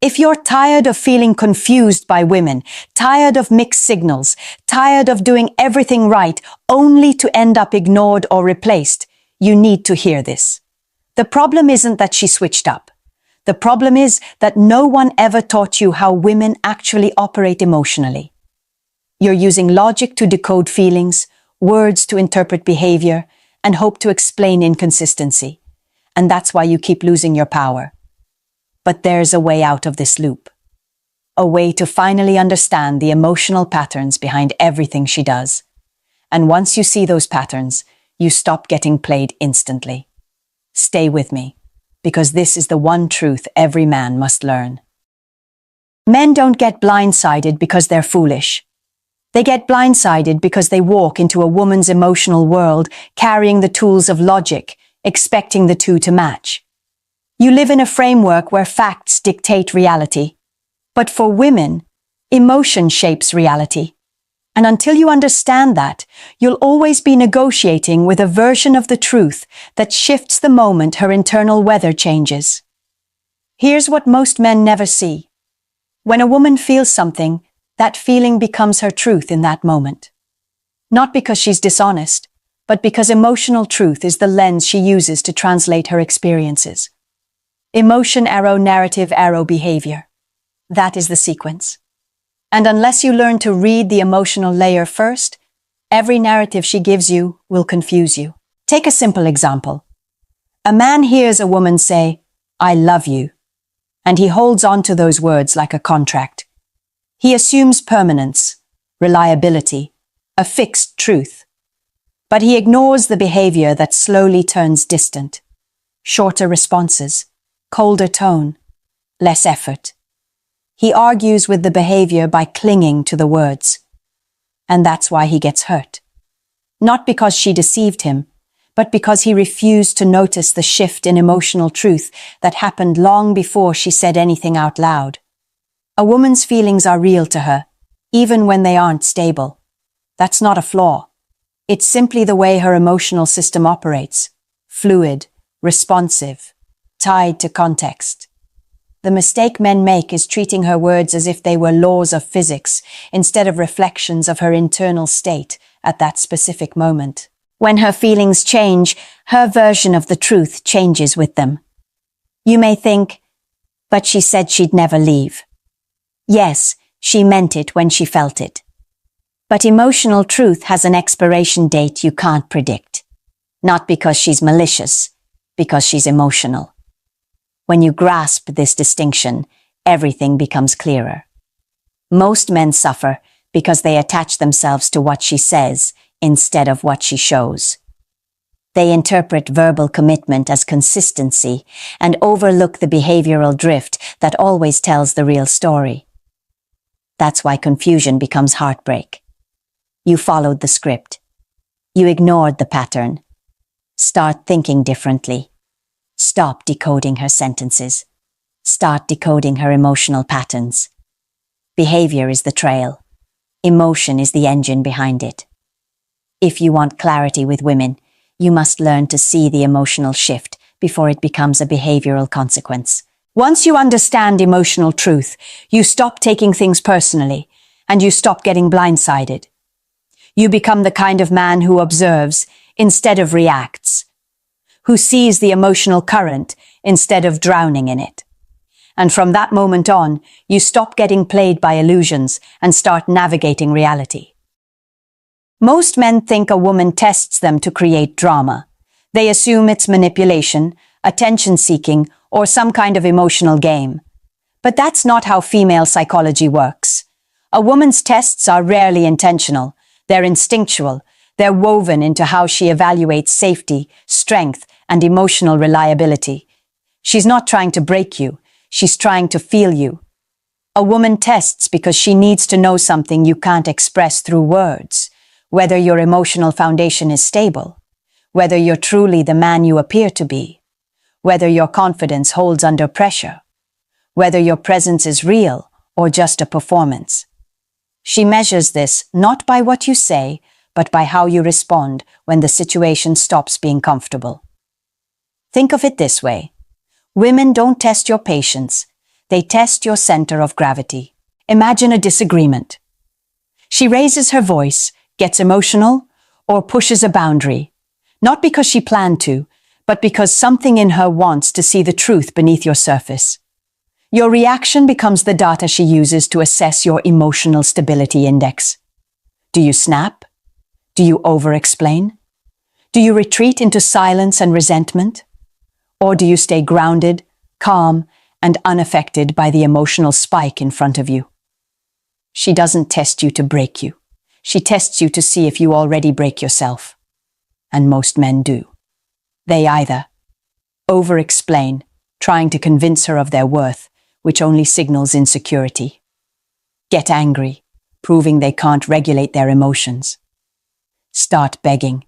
If you're tired of feeling confused by women, tired of mixed signals, tired of doing everything right only to end up ignored or replaced, you need to hear this. The problem isn't that she switched up. The problem is that no one ever taught you how women actually operate emotionally. You're using logic to decode feelings, words to interpret behavior, and hope to explain inconsistency. And that's why you keep losing your power. But there's a way out of this loop. A way to finally understand the emotional patterns behind everything she does. And once you see those patterns, you stop getting played instantly. Stay with me, because this is the one truth every man must learn. Men don't get blindsided because they're foolish. They get blindsided because they walk into a woman's emotional world carrying the tools of logic, expecting the two to match. You live in a framework where facts dictate reality. But for women, emotion shapes reality. And until you understand that, you'll always be negotiating with a version of the truth that shifts the moment her internal weather changes. Here's what most men never see. When a woman feels something, that feeling becomes her truth in that moment. Not because she's dishonest, but because emotional truth is the lens she uses to translate her experiences. Emotion arrow, narrative arrow, behavior. That is the sequence. And unless you learn to read the emotional layer first, every narrative she gives you will confuse you. Take a simple example. A man hears a woman say, "I love you," and he holds on to those words like a contract. He assumes permanence, reliability, a fixed truth. But he ignores the behavior that slowly turns distant. Shorter responses, colder tone, less effort. He argues with the behavior by clinging to the words. And that's why he gets hurt. Not because she deceived him, but because he refused to notice the shift in emotional truth that happened long before she said anything out loud. A woman's feelings are real to her, even when they aren't stable. That's not a flaw. It's simply the way her emotional system operates. Fluid, responsive, tied to context. The mistake men make is treating her words as if they were laws of physics instead of reflections of her internal state at that specific moment. When her feelings change, her version of the truth changes with them. You may think, but she said she'd never leave. Yes, she meant it when she felt it. But emotional truth has an expiration date you can't predict. Not because she's malicious, because she's emotional. When you grasp this distinction, everything becomes clearer. Most men suffer because they attach themselves to what she says instead of what she shows. They interpret verbal commitment as consistency and overlook the behavioral drift that always tells the real story. That's why confusion becomes heartbreak. You followed the script. You ignored the pattern. Start thinking differently. Stop decoding her sentences. Start decoding her emotional patterns. Behavior is the trail. Emotion is the engine behind it. If you want clarity with women, you must learn to see the emotional shift before it becomes a behavioral consequence. Once you understand emotional truth, you stop taking things personally, and you stop getting blindsided. You become the kind of man who observes instead of reacts, who sees the emotional current instead of drowning in it. And from that moment on, you stop getting played by illusions and start navigating reality. Most men think a woman tests them to create drama. They assume it's manipulation, attention-seeking, or some kind of emotional game. But that's not how female psychology works. A woman's tests are rarely intentional. They're instinctual. They're woven into how she evaluates safety, strength, and emotional reliability. She's not trying to break you. She's trying to feel you. A woman tests because she needs to know something you can't express through words. Whether your emotional foundation is stable. Whether you're truly the man you appear to be. Whether your confidence holds under pressure. Whether your presence is real or just a performance. She measures this not by what you say, but by how you respond when the situation stops being comfortable. Think of it this way. Women don't test your patience. They test your center of gravity. Imagine a disagreement. She raises her voice, gets emotional, or pushes a boundary, not because she planned to, but because something in her wants to see the truth beneath your surface. Your reaction becomes the data she uses to assess your emotional stability index. Do you snap? Do you over-explain? Do you retreat into silence and resentment? Or do you stay grounded, calm, and unaffected by the emotional spike in front of you? She doesn't test you to break you. She tests you to see if you already break yourself. And most men do. They either over-explain, trying to convince her of their worth, which only signals insecurity. Get angry, proving they can't regulate their emotions. Start begging,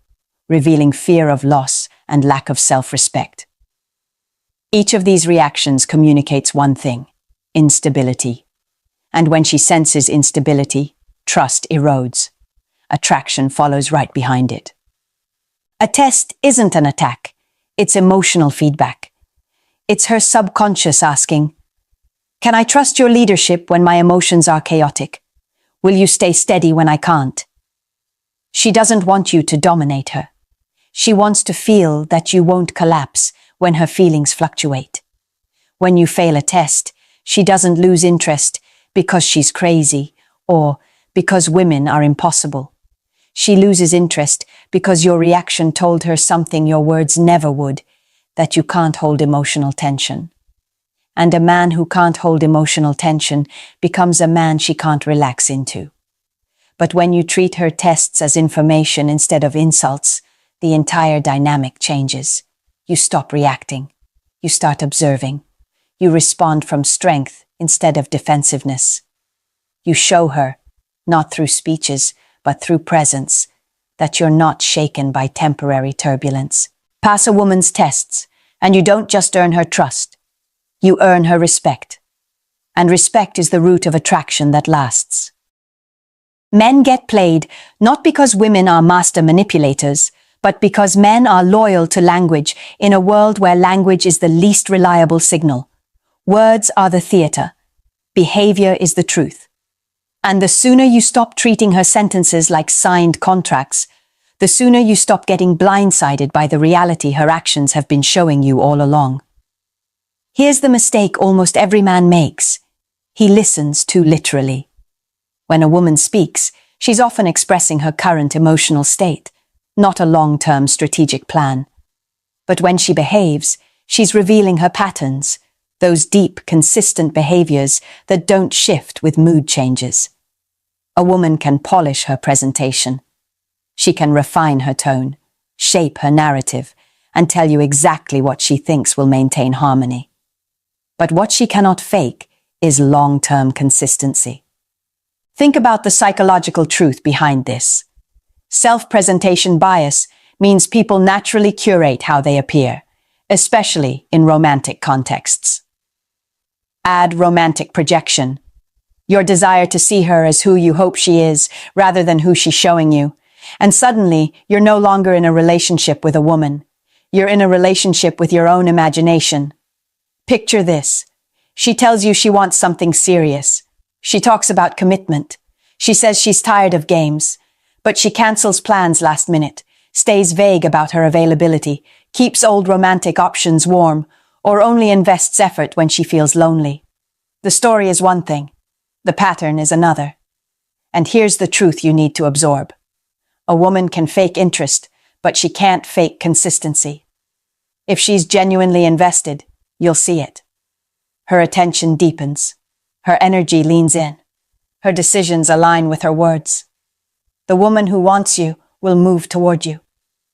revealing fear of loss and lack of self-respect. Each of these reactions communicates one thing: instability. And when she senses instability, trust erodes. Attraction follows right behind it. A test isn't an attack, it's emotional feedback. It's her subconscious asking, "Can I trust your leadership when my emotions are chaotic? Will you stay steady when I can't?" She doesn't want you to dominate her. She wants to feel that you won't collapse when her feelings fluctuate. When you fail a test, she doesn't lose interest because she's crazy or because women are impossible. She loses interest because your reaction told her something your words never would, that you can't hold emotional tension. And a man who can't hold emotional tension becomes a man she can't relax into. But when you treat her tests as information instead of insults, the entire dynamic changes. You stop reacting. You start observing. You respond from strength instead of defensiveness. You show her, not through speeches, but through presence, that you're not shaken by temporary turbulence. Pass a woman's tests, and you don't just earn her trust. You earn her respect. And respect is the root of attraction that lasts. Men get played not because women are master manipulators, but because men are loyal to language in a world where language is the least reliable signal. Words are the theater. Behavior is the truth. And the sooner you stop treating her sentences like signed contracts, the sooner you stop getting blindsided by the reality her actions have been showing you all along. Here's the mistake almost every man makes. He listens too literally. When a woman speaks, she's often expressing her current emotional state, not a long-term strategic plan. But when she behaves, she's revealing her patterns, those deep, consistent behaviors that don't shift with mood changes. A woman can polish her presentation. She can refine her tone, shape her narrative, and tell you exactly what she thinks will maintain harmony. But what she cannot fake is long-term consistency. Think about the psychological truth behind this. Self-presentation bias means people naturally curate how they appear, especially in romantic contexts. Add romantic projection. Your desire to see her as who you hope she is, rather than who she's showing you. And suddenly, you're no longer in a relationship with a woman. You're in a relationship with your own imagination. Picture this. She tells you she wants something serious. She talks about commitment. She says she's tired of games. But she cancels plans last minute, stays vague about her availability, keeps old romantic options warm, or only invests effort when she feels lonely. The story is one thing. The pattern is another. And here's the truth you need to absorb. A woman can fake interest, but she can't fake consistency. If she's genuinely invested, you'll see it. Her attention deepens. Her energy leans in. Her decisions align with her words. The woman who wants you will move toward you,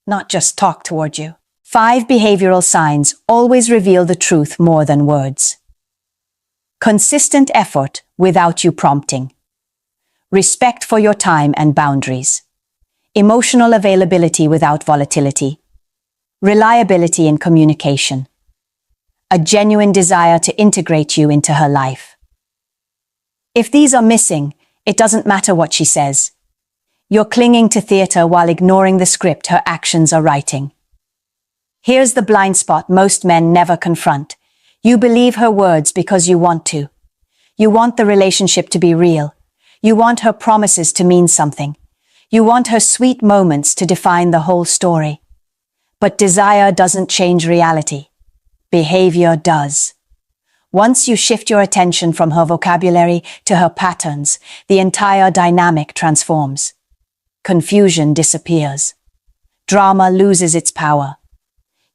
not just talk toward you. 5 behavioral signs always reveal the truth more than words. Consistent effort without you prompting. Respect for your time and boundaries. Emotional availability without volatility. Reliability in communication. A genuine desire to integrate you into her life. If these are missing, it doesn't matter what she says. You're clinging to theater while ignoring the script her actions are writing. Here's the blind spot most men never confront. You believe her words because you want to. You want the relationship to be real. You want her promises to mean something. You want her sweet moments to define the whole story. But desire doesn't change reality. Behavior does. Once you shift your attention from her vocabulary to her patterns, the entire dynamic transforms. Confusion disappears. Drama loses its power.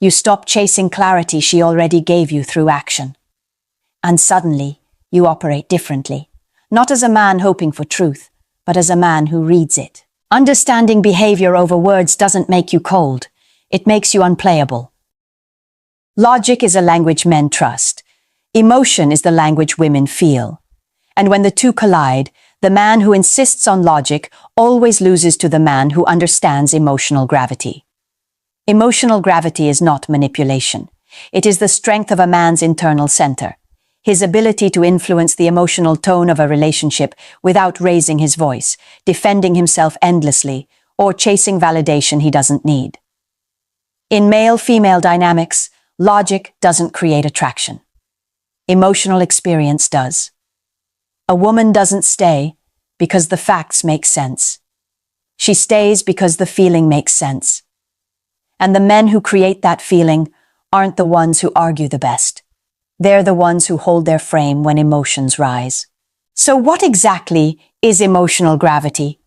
You stop chasing clarity she already gave you through action. And suddenly, you operate differently, not as a man hoping for truth, but as a man who reads it. Understanding behavior over words doesn't make you cold. It makes you unplayable. Logic is a language men trust. Emotion is the language women feel. And when the two collide, the man who insists on logic always loses to the man who understands emotional gravity. Emotional gravity is not manipulation. It is the strength of a man's internal center, his ability to influence the emotional tone of a relationship without raising his voice, defending himself endlessly, or chasing validation he doesn't need. In male-female dynamics, logic doesn't create attraction. Emotional experience does. A woman doesn't stay because the facts make sense. She stays because the feeling makes sense. And the men who create that feeling aren't the ones who argue the best. They're the ones who hold their frame when emotions rise. So what exactly is emotional gravity?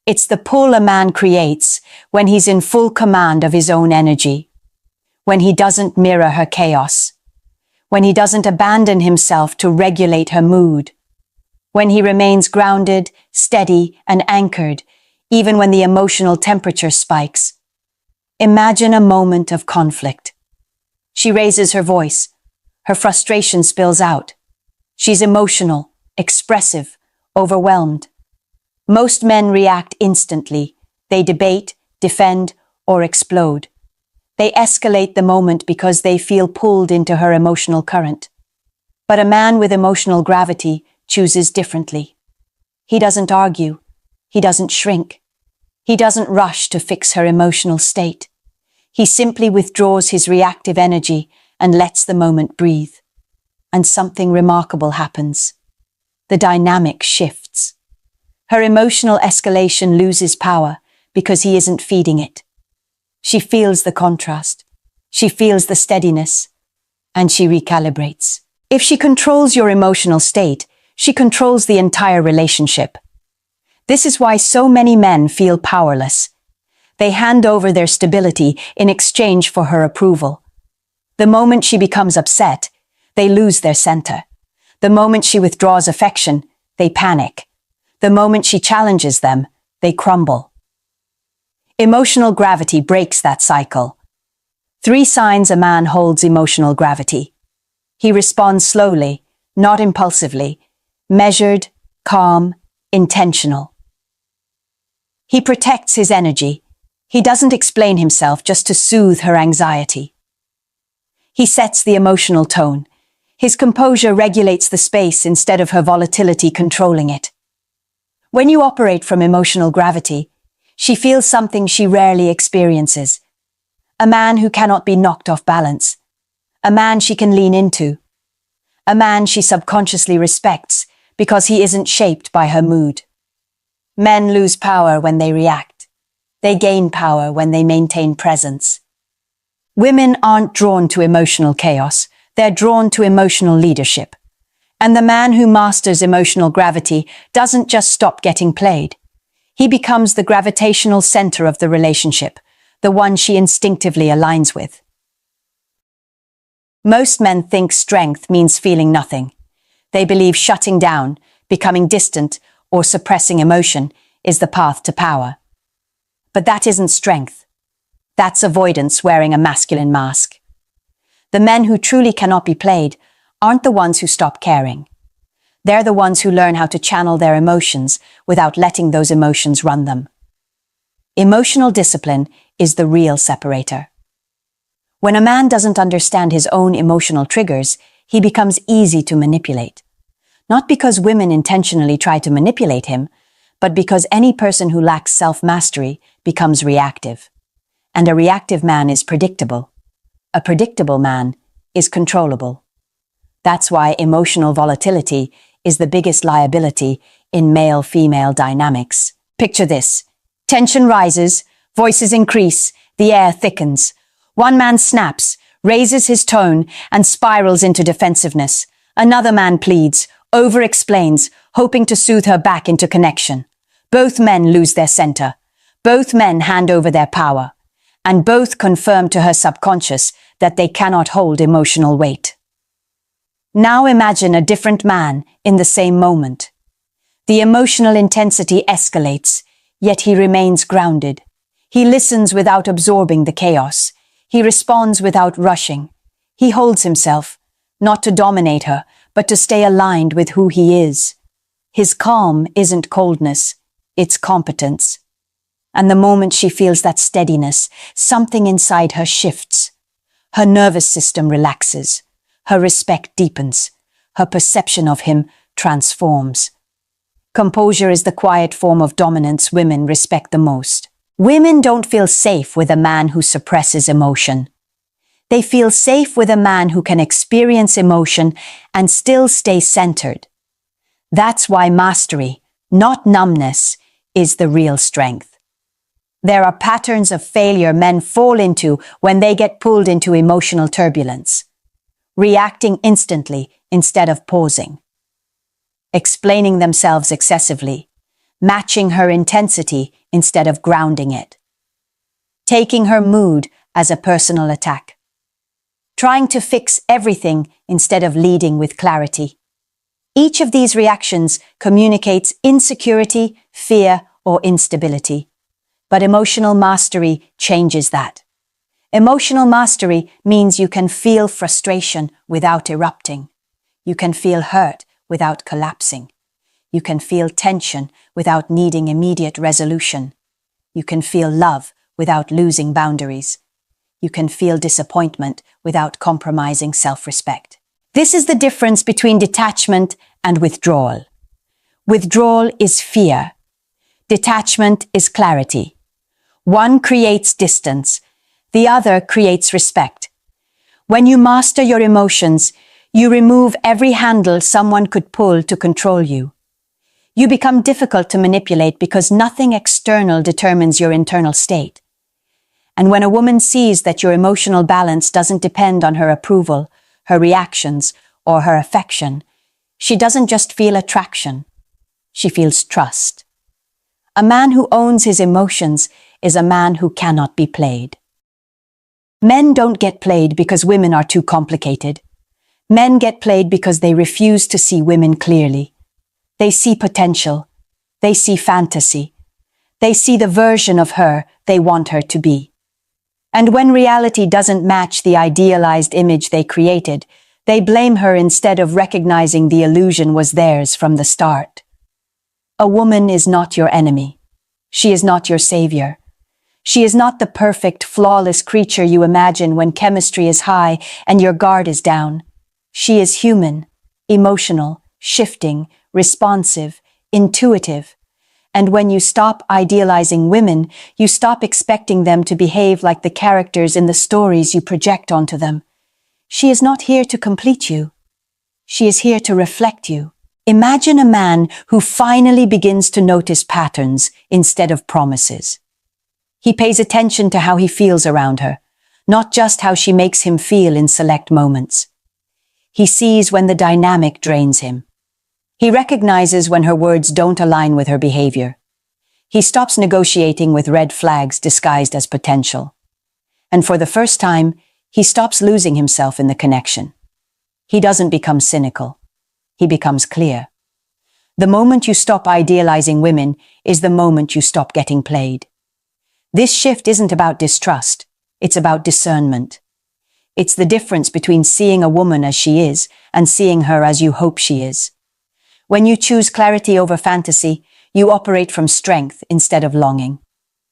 It's the pull a man creates when he's in full command of his own energy, when he doesn't mirror her chaos, when he doesn't abandon himself to regulate her mood, when he remains grounded, steady, and anchored, even when the emotional temperature spikes. Imagine a moment of conflict. She raises her voice. Her frustration spills out. She's emotional, expressive, overwhelmed. Most men react instantly. They debate, defend, or explode. They escalate the moment because they feel pulled into her emotional current. But a man with emotional gravity chooses differently. He doesn't argue. He doesn't shrink. He doesn't rush to fix her emotional state. He simply withdraws his reactive energy and lets the moment breathe. And something remarkable happens. The dynamic shifts. Her emotional escalation loses power because he isn't feeding it. She feels the contrast. She feels the steadiness. And she recalibrates. If she controls your emotional state, she controls the entire relationship. This is why so many men feel powerless. They hand over their stability in exchange for her approval. The moment she becomes upset, they lose their center. The moment she withdraws affection, they panic. The moment she challenges them, they crumble. Emotional gravity breaks that cycle. 3 signs a man holds emotional gravity. He responds slowly, not impulsively, measured, calm, intentional. He protects his energy. He doesn't explain himself just to soothe her anxiety. He sets the emotional tone. His composure regulates the space instead of her volatility controlling it. When you operate from emotional gravity, she feels something she rarely experiences. A man who cannot be knocked off balance. A man she can lean into. A man she subconsciously respects because he isn't shaped by her mood. Men lose power when they react. They gain power when they maintain presence. Women aren't drawn to emotional chaos. They're drawn to emotional leadership. And the man who masters emotional gravity doesn't just stop getting played. He becomes the gravitational center of the relationship, the one she instinctively aligns with. Most men think strength means feeling nothing. They believe shutting down, becoming distant, or suppressing emotion is the path to power. But that isn't strength. That's avoidance wearing a masculine mask. The men who truly cannot be played aren't the ones who stop caring. They're the ones who learn how to channel their emotions without letting those emotions run them. Emotional discipline is the real separator. When a man doesn't understand his own emotional triggers, he becomes easy to manipulate. Not because women intentionally try to manipulate him, but because any person who lacks self-mastery becomes reactive. And a reactive man is predictable. A predictable man is controllable. That's why emotional volatility is the biggest liability in male-female dynamics. Picture this. Tension rises, voices increase, the air thickens. One man snaps, raises his tone, and spirals into defensiveness. Another man pleads, over-explains, hoping to soothe her back into connection. Both men lose their center. Both men hand over their power. And both confirm to her subconscious that they cannot hold emotional weight. Now imagine a different man in the same moment. The emotional intensity escalates, yet he remains grounded. He listens without absorbing the chaos. He responds without rushing. He holds himself, not to dominate her, but to stay aligned with who he is. His calm isn't coldness, it's competence. And the moment she feels that steadiness, something inside her shifts. Her nervous system relaxes. Her respect deepens. Her perception of him transforms. Composure is the quiet form of dominance women respect the most. Women don't feel safe with a man who suppresses emotion. They feel safe with a man who can experience emotion and still stay centered. That's why mastery, not numbness, is the real strength. There are patterns of failure men fall into when they get pulled into emotional turbulence. Reacting instantly instead of pausing. Explaining themselves excessively. Matching her intensity instead of grounding it. Taking her mood as a personal attack. Trying to fix everything instead of leading with clarity. Each of these reactions communicates insecurity, fear, or instability. But emotional mastery changes that. Emotional mastery means you can feel frustration without erupting. You can feel hurt without collapsing. You can feel tension without needing immediate resolution. You can feel love without losing boundaries. You can feel disappointment without compromising self-respect. This is the difference between detachment and withdrawal. Withdrawal is fear. Detachment is clarity. One creates distance. The other creates respect. When you master your emotions, you remove every handle someone could pull to control you. You become difficult to manipulate because nothing external determines your internal state. And when a woman sees that your emotional balance doesn't depend on her approval, her reactions, or her affection, she doesn't just feel attraction. She feels trust. A man who owns his emotions is a man who cannot be played. Men don't get played because women are too complicated. Men get played because they refuse to see women clearly. They see potential. They see fantasy. They see the version of her they want her to be. And when reality doesn't match the idealized image they created, they blame her instead of recognizing the illusion was theirs from the start. A woman is not your enemy. She is not your savior. She is not the perfect, flawless creature you imagine when chemistry is high and your guard is down. She is human, emotional, shifting, responsive, intuitive. And when you stop idealizing women, you stop expecting them to behave like the characters in the stories you project onto them. She is not here to complete you. She is here to reflect you. Imagine a man who finally begins to notice patterns instead of promises. He pays attention to how he feels around her, not just how she makes him feel in select moments. He sees when the dynamic drains him. He recognizes when her words don't align with her behavior. He stops negotiating with red flags disguised as potential. And for the first time, he stops losing himself in the connection. He doesn't become cynical. He becomes clear. The moment you stop idealizing women is the moment you stop getting played. This shift isn't about distrust. It's about discernment. It's the difference between seeing a woman as she is and seeing her as you hope she is. When you choose clarity over fantasy, you operate from strength instead of longing.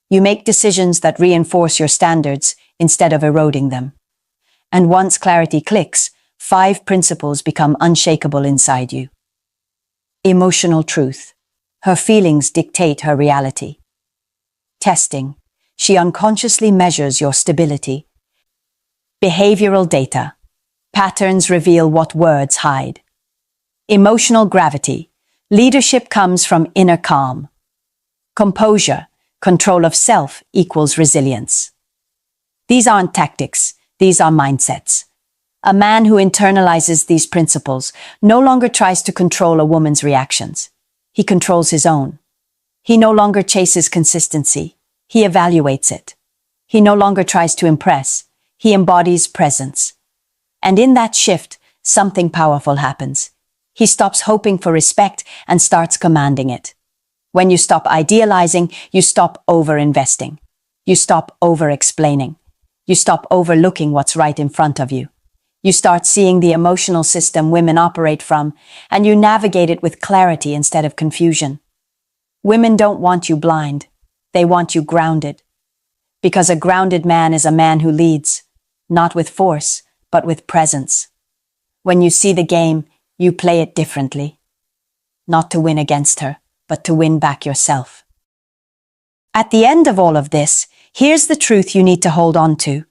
You make decisions that reinforce your standards instead of eroding them. And once clarity clicks, 5 principles become unshakable inside you. Emotional truth. Her feelings dictate her reality. Testing. She unconsciously measures your stability. Behavioral data. Patterns reveal what words hide. Emotional gravity. Leadership comes from inner calm. Composure. Control of self equals resilience. These aren't tactics, these are mindsets. A man who internalizes these principles no longer tries to control a woman's reactions. He controls his own. He no longer chases consistency. He evaluates it. He no longer tries to impress. He embodies presence. And in that shift, something powerful happens. He stops hoping for respect and starts commanding it. When you stop idealizing, you stop over-investing. You stop over-explaining. You stop overlooking what's right in front of you. You start seeing the emotional system women operate from, and you navigate it with clarity instead of confusion. Women don't want you blind. They want you grounded. Because a grounded man is a man who leads, not with force, but with presence. When you see the game, you play it differently. Not to win against her, but to win back yourself. At the end of all of this, here's the truth you need to hold on to.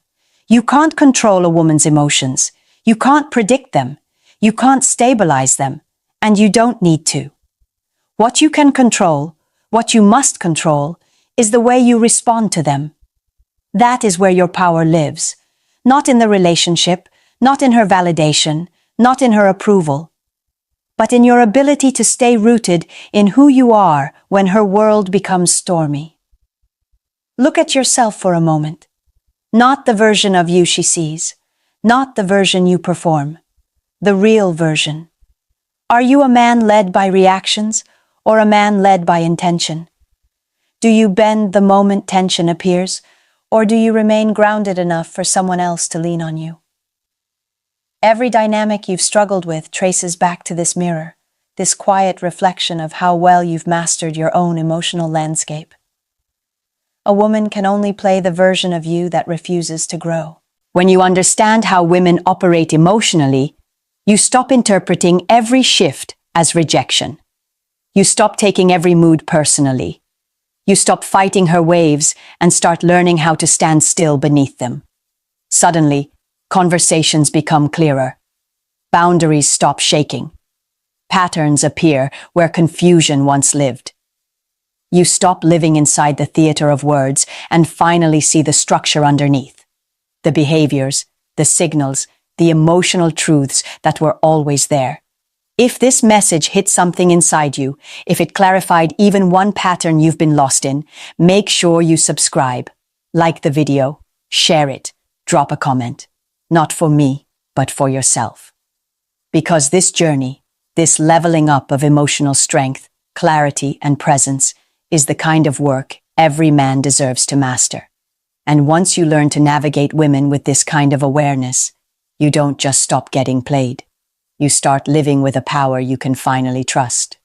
You can't control a woman's emotions. You can't predict them. You can't stabilize them. And you don't need to. What you can control, what you must control, is the way you respond to them. That is where your power lives. Not in the relationship, not in her validation, not in her approval, but in your ability to stay rooted in who you are when her world becomes stormy. Look at yourself for a moment. Not the version of you she sees, not the version you perform, the real version. Are you a man led by reactions or a man led by intention? Do you bend the moment tension appears, or do you remain grounded enough for someone else to lean on you? Every dynamic you've struggled with traces back to this mirror, this quiet reflection of how well you've mastered your own emotional landscape. A woman can only play the version of you that refuses to grow. When you understand how women operate emotionally, you stop interpreting every shift as rejection. You stop taking every mood personally. You stop fighting her waves and start learning how to stand still beneath them. Suddenly, conversations become clearer. Boundaries stop shaking. Patterns appear where confusion once lived. You stop living inside the theater of words and finally see the structure underneath. The behaviors, the signals, the emotional truths that were always there. If this message hit something inside you, if it clarified even one pattern you've been lost in, make sure you subscribe, like the video, share it, drop a comment. Not for me, but for yourself. Because this journey, this leveling up of emotional strength, clarity, and presence is the kind of work every man deserves to master. And once you learn to navigate women with this kind of awareness, you don't just stop getting played. You start living with a power you can finally trust.